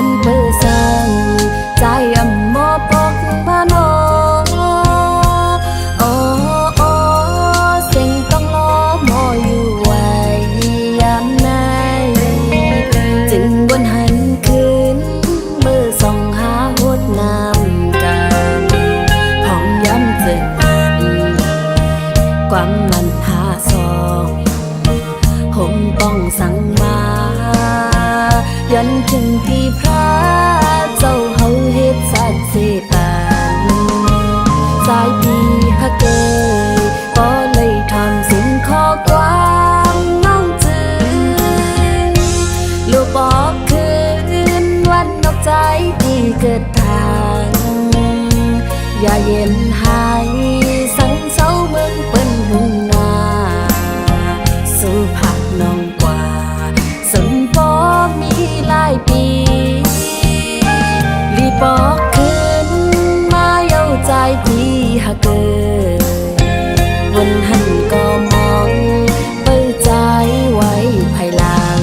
ยันเปื้อสังใจมอปกบ้านโอ้โอ้สิ่งต้องรอมออยู่ไว้ยามไหนจึงบนหันคืนเมื่อส่องหาหดน้ำกันห้องย้ำจึงความมันหาซองผมต้องสั่งมายันถึงที่พระเจ้าเฮาเฮ็ดสักสิปานสายปีฮักเกยก็เลยทำสิ่งขอกวางน้องจืนลูกบอกคืนวันนอกใจที่เกิดทางอย่าเย็นหายสังเศร้าเมืองเปิ้นหุ่นนาสู่ผักน้องกว่าสมปอมีหลายปีรีบอกคืนมาเย้าใจที่ฮักเกยวันหันก็มองเปิดใจไว้ภายหลัง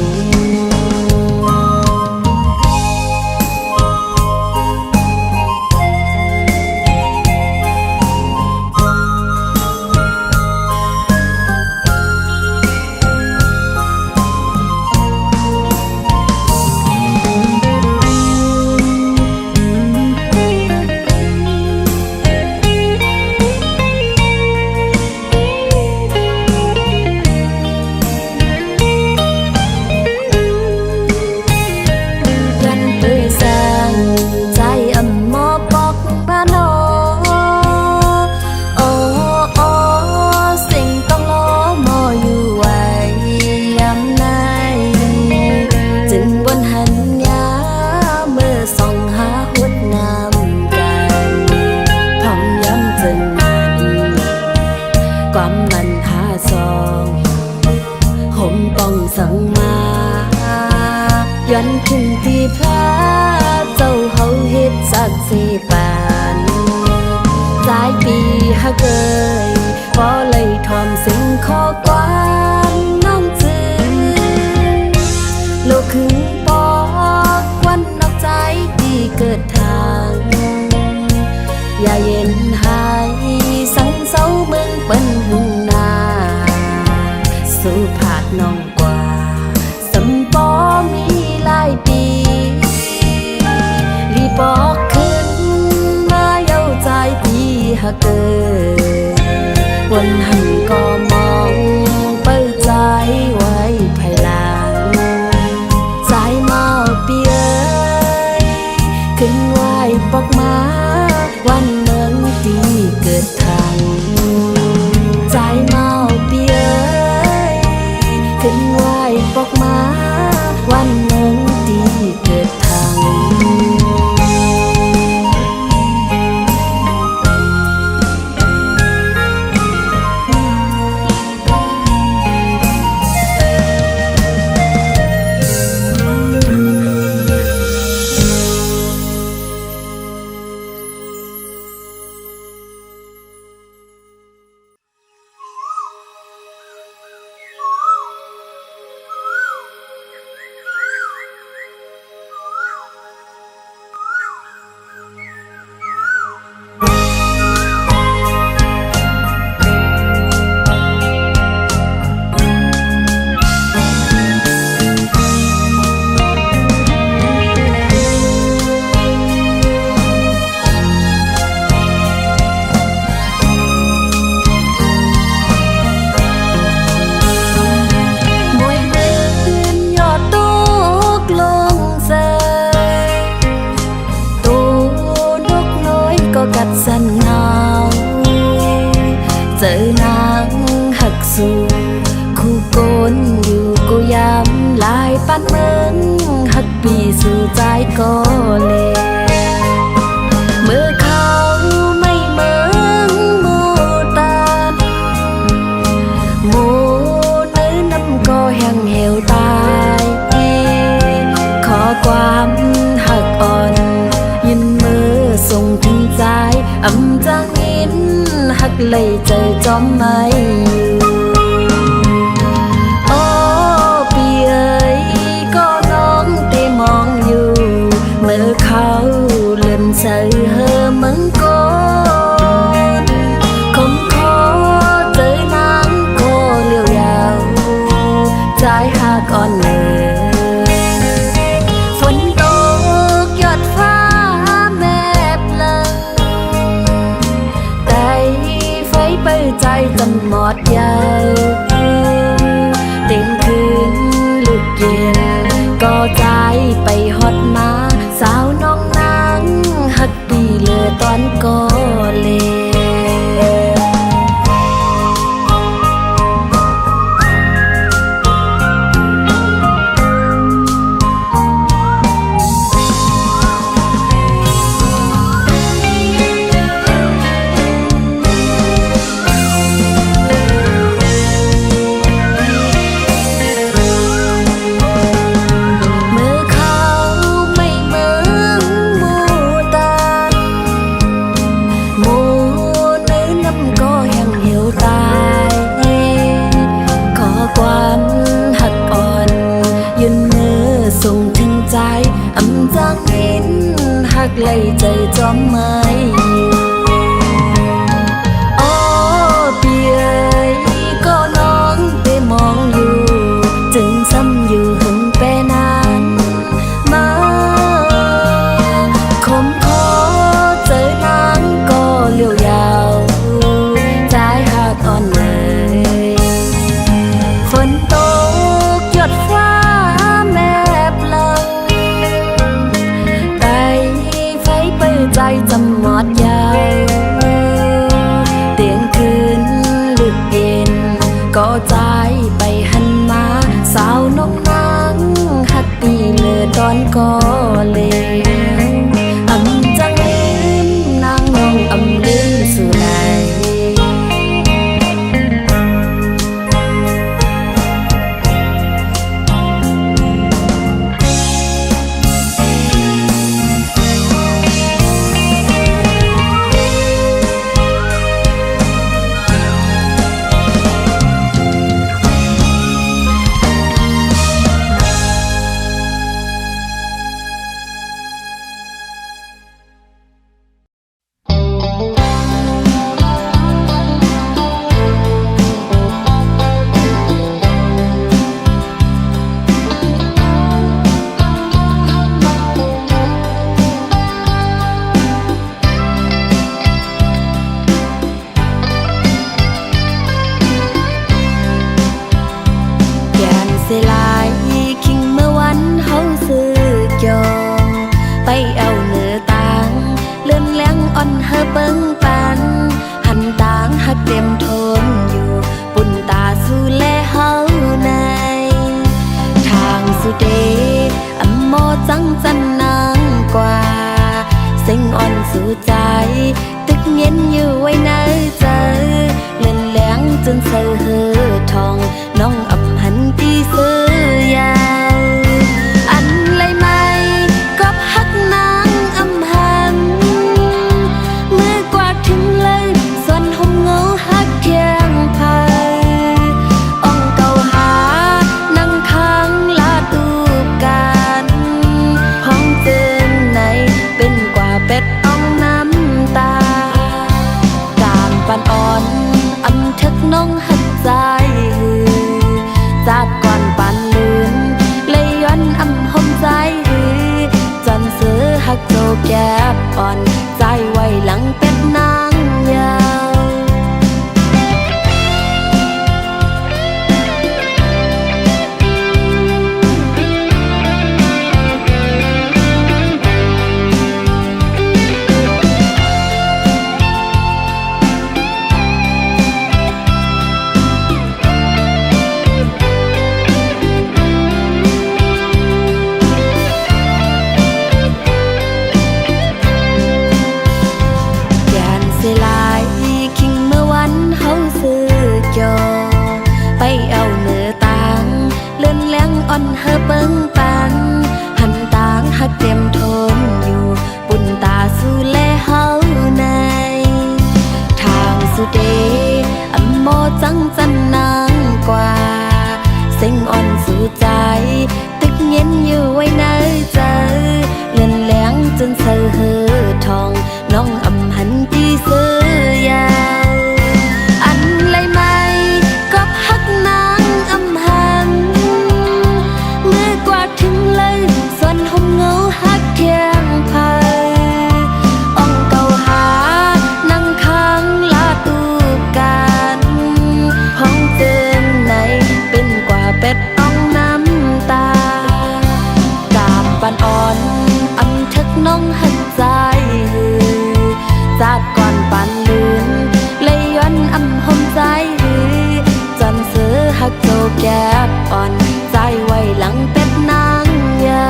ความมันหาซองผมต้องสั่งมายันถึงที่พระเจ้าเฮาเฮ็ดสักสิปานสายปีฮักเกยพอเลยทอมสิ่งขอกวางน้องจืนโลกคือปอกวันนอกใจที่เกิดทางอย่าเย็นหายสังเศร้าเมืองเปิ้นหุ่นนาสู่ผาดน้องกว่าสมปอมีหลายปีรีบอกคืนมาเย้าใจที่ฮักเกยวันหันก็มองเปิดใจไว้ภายหลังใจเมาเปียขึ้นไหวปอกมาวันเมืองที่เกิดทางใจเมาเปียขึ้นไหวปอกมาวันเมืองที่เกิดทางสันหนาวเจอนางหักสู่คู่โกนอยู่กูยามลายปันเมืองหักปีสู่ใจก็เลยเมื่อเขาไม่เมืองมูตาหมูเนื้อน้ำก็แห้งเหี่ยวตายขอความหักอ่อนยินมือส่งถึงใจอำจางอินหักเลยเจอจอมไม่โอ้ปีเอ๋ยก็น้องเตมองอยู่ มื่อเขาเลื่อนใส่เฮอมังกรคมคอเจอนางก็เลี้ยวยาวใจหากอ่อนเหนื่อยฝนตกยอดฟ้าแม่เปลงแต่ไฟเปิดใจจำหมดยาวเต็มคืนลูกเย็นก็ใจไปฮอดมาสาวน้องนางหักดีเหลือตอนก็เลส่งถึงใจอำจางอินหักไหลใจจอมไม่โอ้เปียก็น้องไปมองอยู่จึงซ้ำอยู่หึงไปนานมาคมคอเจอนางก็เลี้ยวยาวใจหักอ่อนเลยฝนตกหยดฟ้าใจจำหมดยาวเตียงคืนลึกเย็นก็ใจไปหันมาสาวน้องนางหักตีเลือตอนก็เลยอำจังลืมนางน้องอำลืมสู่ใดเสียลายคิงเมื่อวันเฮาซื้อจองไปเอาเนื้อต่างเลื่อนแรงอ่อนเฮอเบิ่งปันหันต่างหักเต็มทนอยู่ปุ่นตาสู่แลเฮาในทางสุเดอำโมจังจันนางกว่าเสียงอ่อนสู่ใจตึกเย็นอยู่ไว้ในใจเลื่อนแรงจนเสือเฮอทองน้องอับหันตีซื้อยาวอันไรไม่ก็พักนางอำหันเมื่อกว่าถึงเลยส่วนหงเงาหักเคียงพายอ่องเก่าหานั่งค้างลาดูกันห้องเตือนในเป็นกว่าเป็ดอ่องน้ำตาก นเสือเฮอทองน้องอำหันตีเสือยาวอันไรไม่ก็พักนางอำหันเมื่อกว่าถึงเลยส่วนห่มเงาหักเทียงพายอ่องเก่าหานั่งค้างลาตูกันห้องเตือนในเป็นกว่าเป็ดอ่องน้ำตากาบปันอ่อนอำทึกน้องหักใจจากก่อนปันลืนเลยย้อนอำหอมใจจนเสือหักโจแก็บอ่อนใจไว้หลังเป็ดนางยาว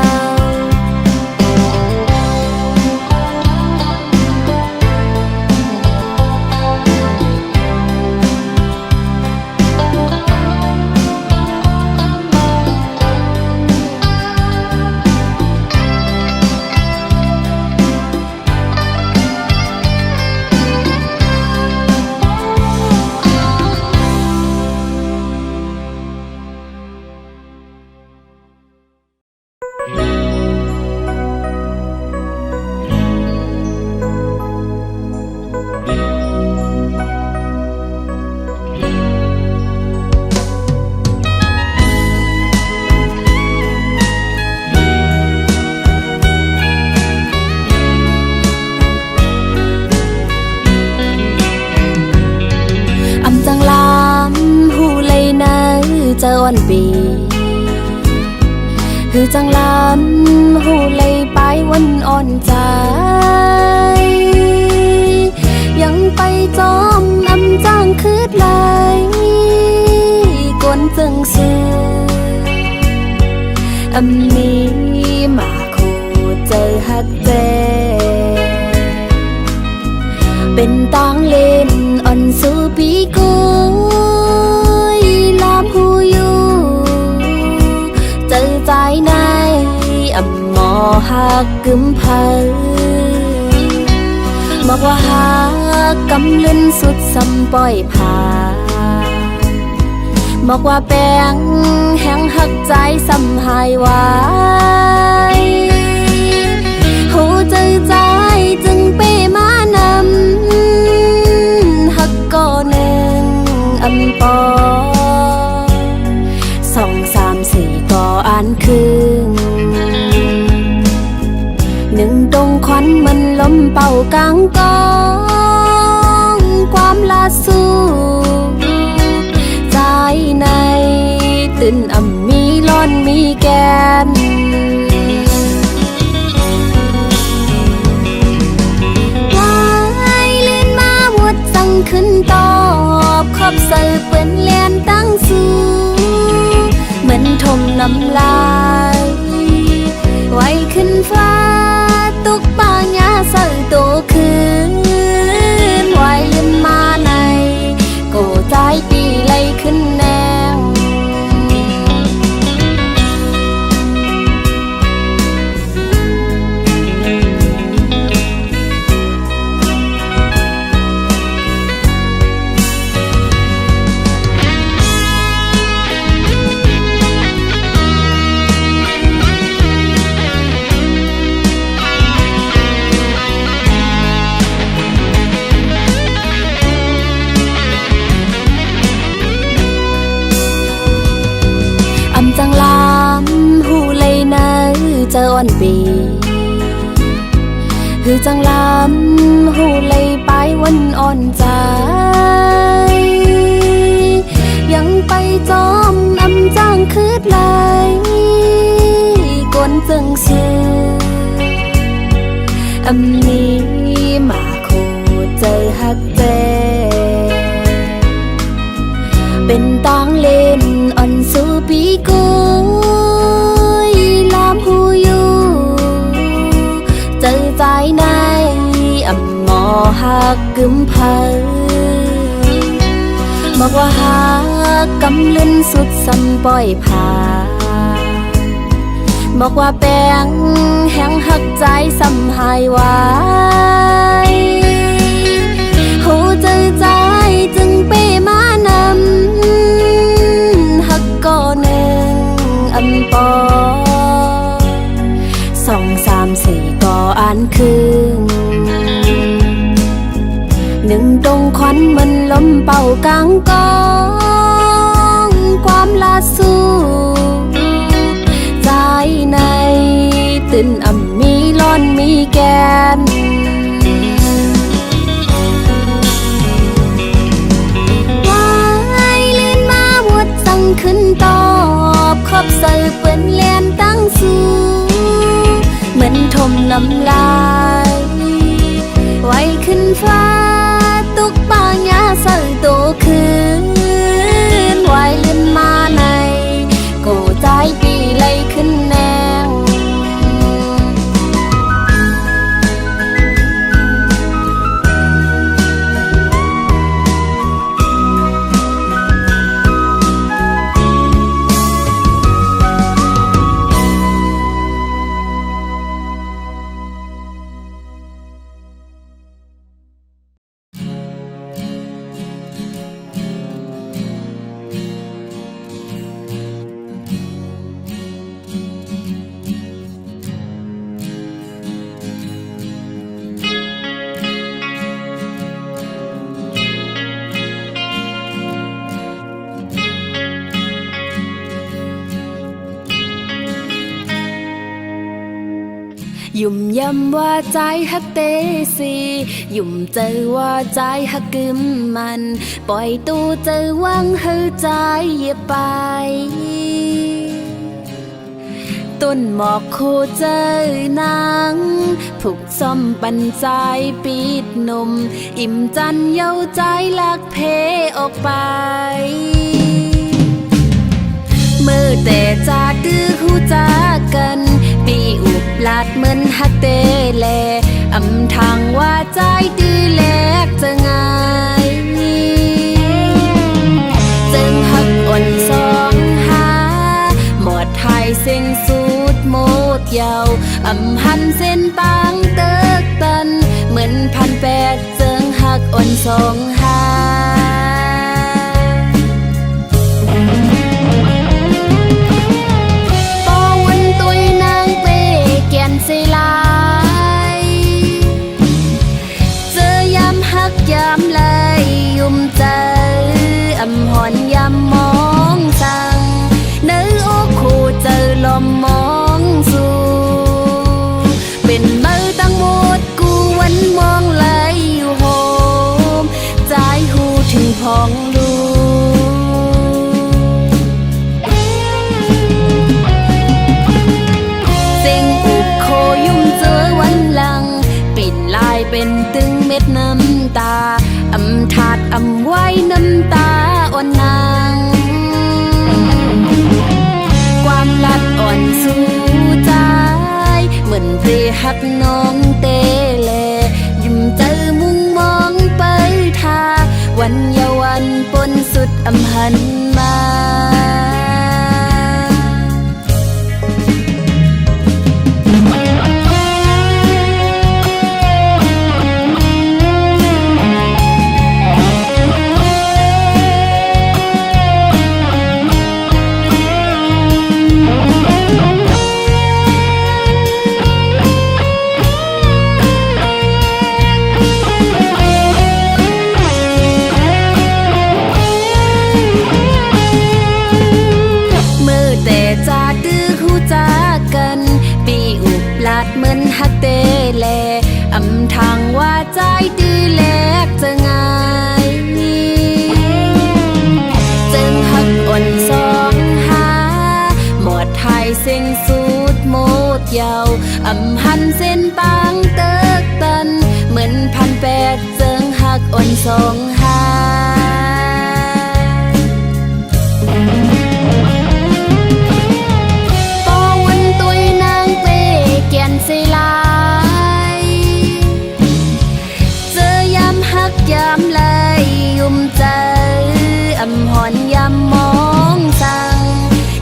เจ้าวันปีคือจังลำหูเลยไปวันอ่อนใจยังไปจอมอำจ้างคืดไหลกวนจึงซื้ออำนี้มาคู่เจอฮักเจเป็นตางเล่นอ่อนสู่ปีกูใจในอำหมอหักกึมเพอบอกว่าหักกำลืนสุดซ้ำปล่อยผ่าบอกว่าแป้งแห้งหักใจซ้ำหายไว้หูใจใจจึงเป้มานำหักก่อหนึ่งอำปอ2 3 4ก็อ่านคืนหนึ่งตรงควันมันลมเป่ากลางกองความลาสู้ใจในตื่นอ่ำมีร้อนมีแกนวายเลื่อนมาวุดสั่งขึ้นตอบขอบเสือเปื้อนเลียนตั้งสู้เหมือนทมน้ำลายไว้ขึ้นฟ้าตุกป่าหญ้าเสือโตคืนไว้ลืมมาในโกใจปีไล่ขึ้นแนวจังลำหูเลยนะเจ้าวันปีคือจังลำหูเลยไปวันอ่อนใจยังไปจอมอำจ้างคืดไหลกวนจึงซื้ออำนี้มาคู่เจอฮักเจเป็นตางเล่นอ่อนสู่ปีกูลามหูอยู่เจอใจในอำหมอหักกึมเพอบอกว่าหักกำลืนสุดซ้ำปล่อยผ่าบอกว่าแป้งแห้งหักใจซ้ำหายไว้หูใจใจจึงเป้มานำหักก่อหนึ่งอำปอ2 3 4ก็ อ่านคืนหนึ่งตรงควันมันลมเป่ากลางกองความลาสู้ใจในตื่นอ่ำมีร้อนมีแกนขึ้นตอบขอบใส่เปิ้นเลียนตั้งสูเหมือนทมน้ำลายไว้ขึ้นฟ้าตุกปางยาใส่โตคืนไว้เลื่อนมาในโกใจปีไลขึ้นแนวยุ่มยำว่าใจฮักเตซียุ่มเจอว่าใจฮักกึมมันปล่อยตู้เจอวังให้ใจเย็บไปต้นหมอกโคเจอนางผูกซ่อมปันใจปิดนมอิ่มจันเย้าใจลักเพออกไปเมื่อแต่จากดื้อหูจากันปีอุบลาดเหมือนฮักเตแลอำทางว่าใจดื้อแลกจะง่ายจึงฮักอ่อนสองหาหมดไทยเส้นสูดโมดยาวอำหันเส้นปางเติกตันเหมือนพันแปดจึงฮักอ่อนสองหาเสียลายเจอยามฮักยามเลยยุ่มใจอำหอนยามมองสั่งเนื้อโอ้คู่เจอลมมองสู่เป็นมือตั้งหมดกูวันมองเลยอยู่โฮมใจหูถึงพองดูเป็นตึงเม็ดน้ำตาอำถาดอำไว้น้ำตาอ่อนนางความลัดอ่อนสู่ใจเหมือนเพลหักน้องเตเลยิ้มเจอมุ่งมองไปทาวันยาวันปนสุดอำหันมาเหมือนฮักเตแลอำทางว่าใจดื้อแลกจะง่ายจึงฮักอ่อนสองหาหมดไทยเส้นสูดโมดยาวอำหันเส้นปางเติกตันเหมือนพันแปดจึงฮักอ่อนสองหาเสียลายเจอยามฮักยามเลยยุ่มใจอำหอนยามมองสั่ง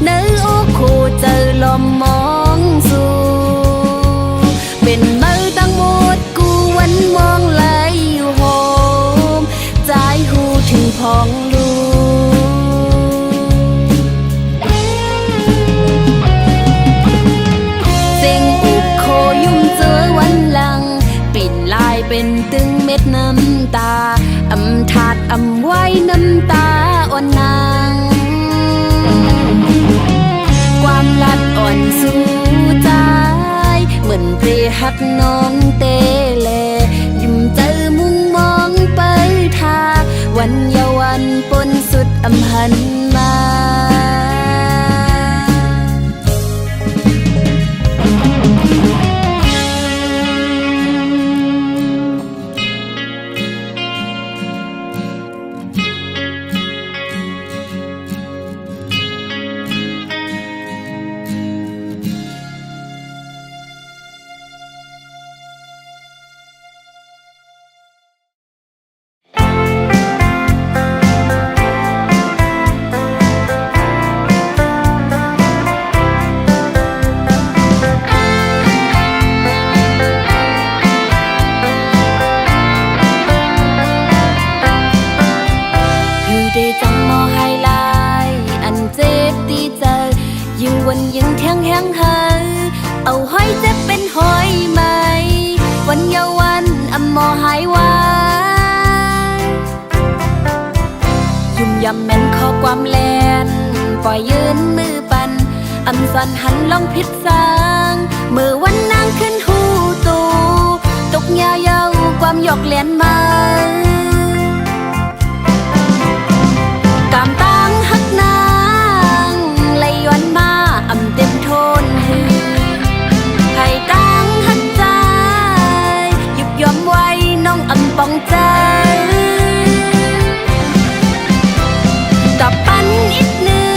เนื้อโอ้คู่เจอลมมองสู่เป็นมือตั้งหมดกูวันมองเลยอยู่โฮมใจ หักน้องเตเลยิ้มเจอมุงมองเปิดทาวันเยาวันปนสุดอำพันมายังแข็งแห้งหาเอาห้อยเจ็บเป็นห้อยไหมวันเยาวันอำมอหายวายยุ่มยำแม่นข้อความแลนปล่อยยืนมือปันอำสันหันลองพิษสางมือวันนางขึ้นหูตูตกยาเยาความหยอกเลียนมากามตังหักนางไหลย้อนมาอำเต็มโทนหือให้ตังหักใจหยุบย่อมไว้น้องอำปองใจกับปันอีกหนึ่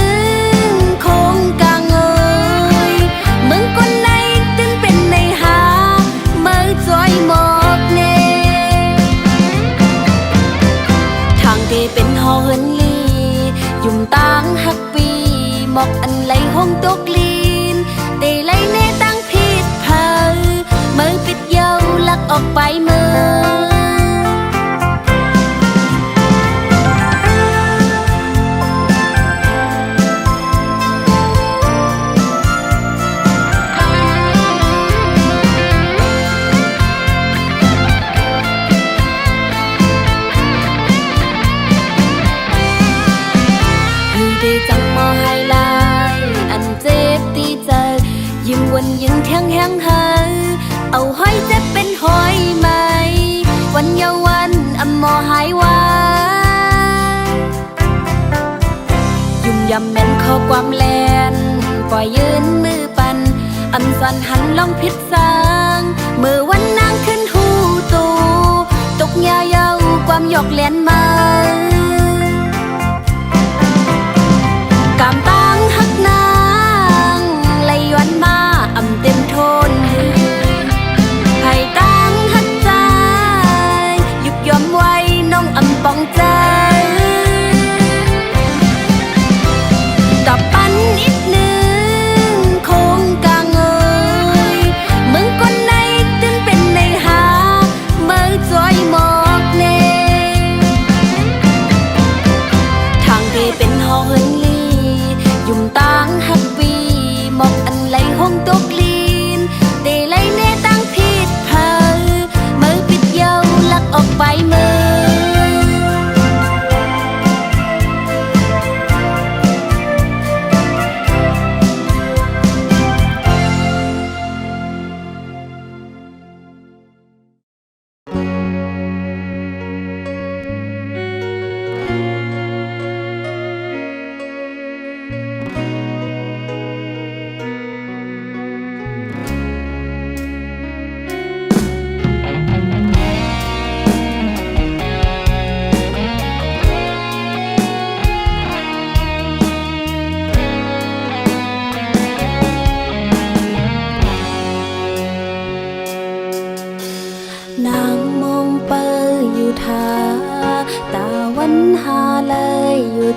งคงกางเอยเมืองคนในตึงเป็นในหาเมื่อจอยหมอกเนทางที่เป็นหอเฮินลียุ่มตังหักปีหมอกอันไหลห้องตกลีนเตไหลเนตั้งผิดเพอเมื่อปิดเยาลักออกไปเมื่อยังแข็งแห้งหาเอาห้อยเจ็บเป็นห้อยไหมวันเยาวันอำมอหายวายยุ่มยำแม่นข้อความแลนปล่อยยืนมือปันอำสันหันลองพิษสางมือวันนางขึ้นหูตูตกยาเยาความหยอกเลียนมากามตังหักนางไหลย้อนมาอำเต็มโทนหือให้ตังหักใจหยุบย่อมไว้น้องอำปองใจกับปันอีกหนึ่งคงกางเอยเมืองคนในตึงเป็นในหาเมื่อจอยหมอกเนทางที่เป็นหอเฮินลียุ่มตังหักปีหมอกอันไหลห้องตกลีนเตไหลเนตั้งผิดเพอเมื่อปิดเยาลักออกไปเมื่อ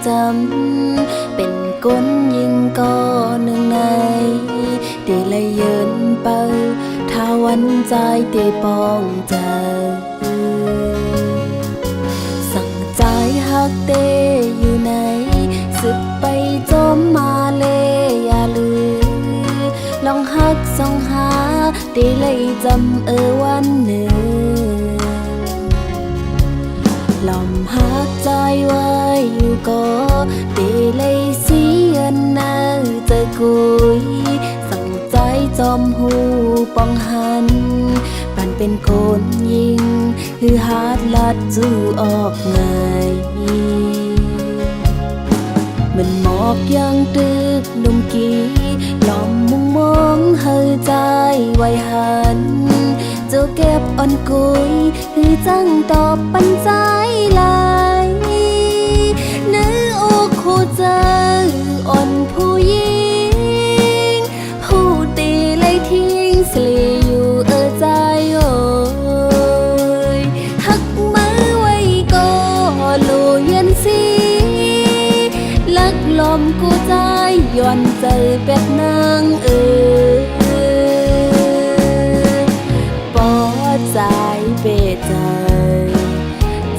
จำเป็นก้นยิงก็หนึ่งในตีเลยเยินเปิดถ้าวันใจตีปองใจสั่งใจหักเตอยู่ในสึกไปจมมาเลยอย่าลืมลองหักส่องหาตีเลยจำวันหนึ่งลมหักใจไว้อยู่ก็ตีเลยเสียนนาจะกุยสั่งใจจอมหูปองหัน เป็นคนยิงคือหาดลัดจู่ออกไงมันหมอกยังตึกนมกีหลอมมุงมองเฮอใจไว้หันเจ้าเก็บอ่อนกุยคือจังตอบปันใจลายเนื้ออกคู่เจออ่อนผู้หญิงผู้ตีเลยทิ้งเสลีอยู่ใจโอ้ยหักมือไว้ก็ลูยันสีลักลมกูใจย้อนใจเป็ดนางปอใจเปใจ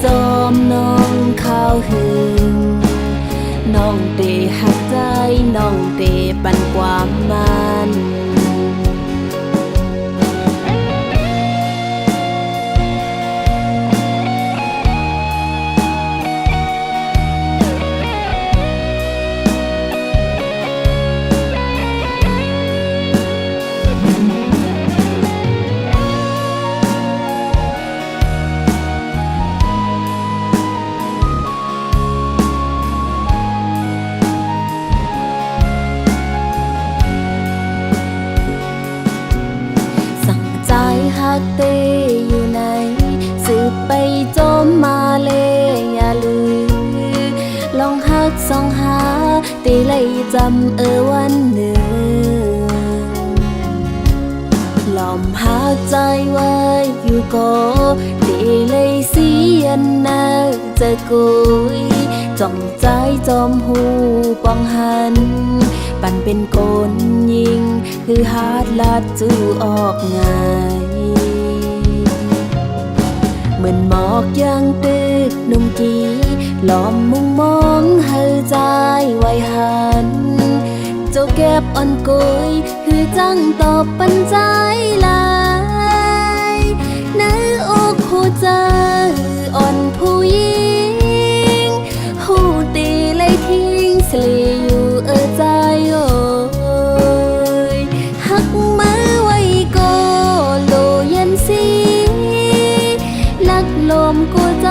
จอมน้องข้าวหึงน้องเตหักใจน้องเตปันความมันหักเตอยู่ไหนสืบไปจมมาเลยอย่าลืมลองหักส่องหาตีเลยจำวันหนึ่งหลอมหักใจไว้อยู่ก็ตีเลยเสียนนาจะกุยจ้องใจจอมหูปองหันปันเป็นคนยิงคือหาดลัดจู่ออกไงเหมือนหมอกยังตึกนุ่มกีหลอมมุงมองเฮอใจไว้หันเจ้าเก็บอ่อนกุยคือจังตอบปันใจลายเนื้ออกคู่เจออ่อนผู้หญิงหูตีเลยทิ้งเสลีอยู่ใจโอ้ยหักมือไว้ก็โลยันสีลักลมกูใจ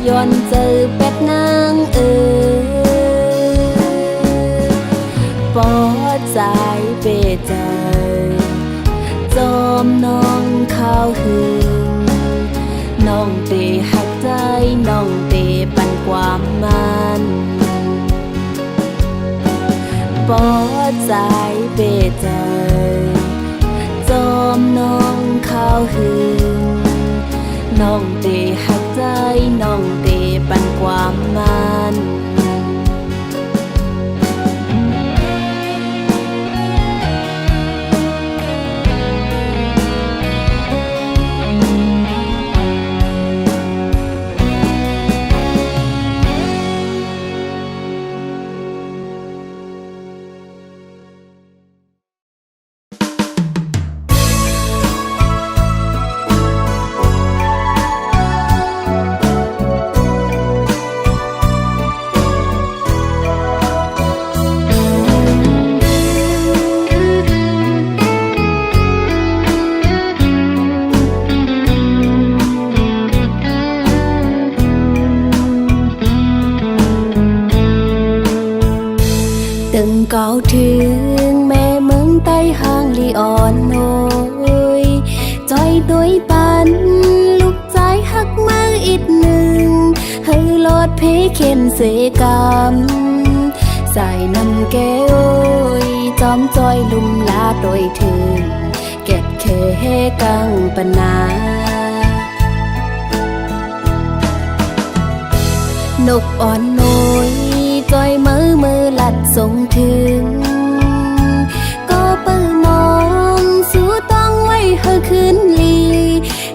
ย้อนเจอเป็ดนางปอใจเปใจจอมน้องข้าวหึงน้องเตหักใจน้องเตปันความมันปอใจเปใจจอมน้องข้าวหึงน้องเตหักใจน้องเตปันความมันก้าวถึงแม่เมืองใต้ห้างลีอ่อนโอยจอยตัวปันลูกใจหักมาอีกหนึ่งให้ลอดเพเข็นเสกำใส่น้ำแก้วจอมจอยลุ่มลาโดยถึงเก็บเคกังปนานกอ่อนน้อยจอยมือลัดส่งถึงก็เปิดมองสู้ต้องไว้เฮอขึ้นลี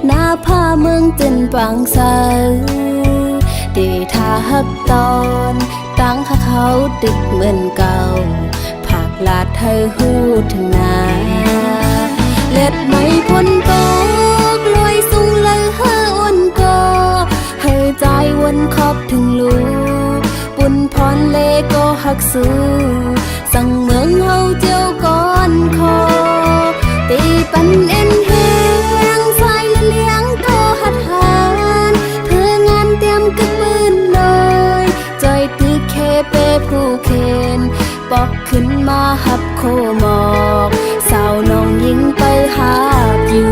หน้าผ้าเมืองจินปังสาวเดทาฮับตอนตั้งเขาติดเหมือนเก่าผักลาดเธอหูถึงนาเล็ดไม่พ้นตกลอยสูงเลยเฮออ่อนก็เฮอใจวนขอบถึงลูปุ่นพรเลก็หักสู้สั่งเมืองเฮาเจียวก่อนคอตีปันเอ็นแหงสายละเลี อกขึ้นมาหับโคหมอกสาวน้องยิงไปหาอยู่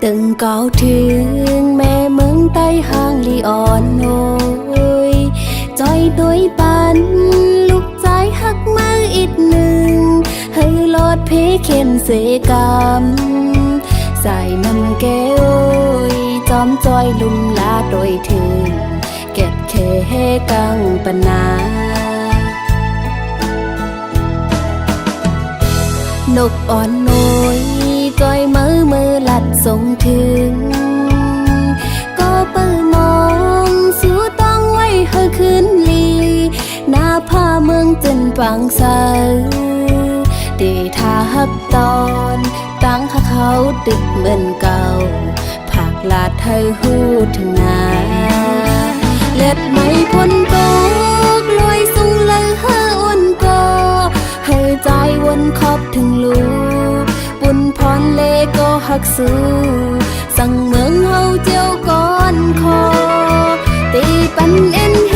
ตึงก้าวถึงแม่เมืองใต้ห้างลีอ่อนโอยจอยด้วยปันลูกใจหักมืออีกหนึ่งให้ลอดเพเข็นเสกำใส่น้ำแก้วจอมจอยลุ่มลาโดยถึงเก็ดเคเฮกังปนานกอ่อนน้อยจอยมือลัดส่งถึงก็เปิดมองสู้ต้องไว้เฮอขึ้นลีหน้าผ้าเมืองจนปังใสดีท่าฮับตอนตั้งเขาตึกเหมือนเก่าผักลาดเธอหูถึงนาเล็ดไม่พ้นตกลอยสูงเลยเฮออ่อนก็ให้ใจวนขอบถึงลูบุญพรเลก็หักสู้สั่งเมืองเฮาเจียวก้อนคอตีปันเอ็นแห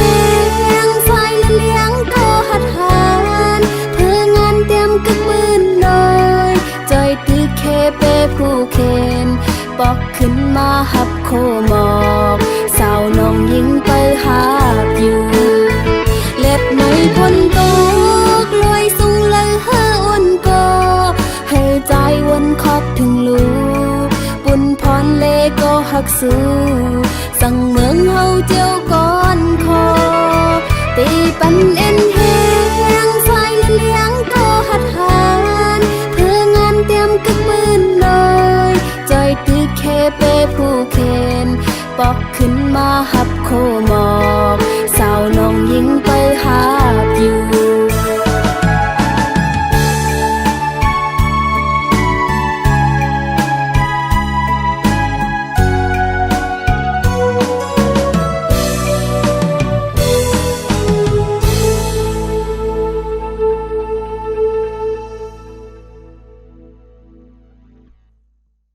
งไฟละเลี้ยงก็หัดหานเพื่องานเตรียมกึกมืนหน่อยจอยตึกเคเปผู้เคนปอกขึ้นมาหับโคหมอกสาวน้องยิงไปหาอยู่เล็ดไม่พ้นตกลอยสูงเลยเฮออ่อนก็ให้ใจวนขอบถึงลูบุญพรเลก็หักสู้สั่งเมืองเฮาเจียวก้อนคอตีปันเอ็นแหงไฟละเลี้ยงก็หัดหานเพื่องานเตรียมกึกมืนหน่อยจอยตึกเคเปผู้เคนปอกขึ้นมาหับโคหมอก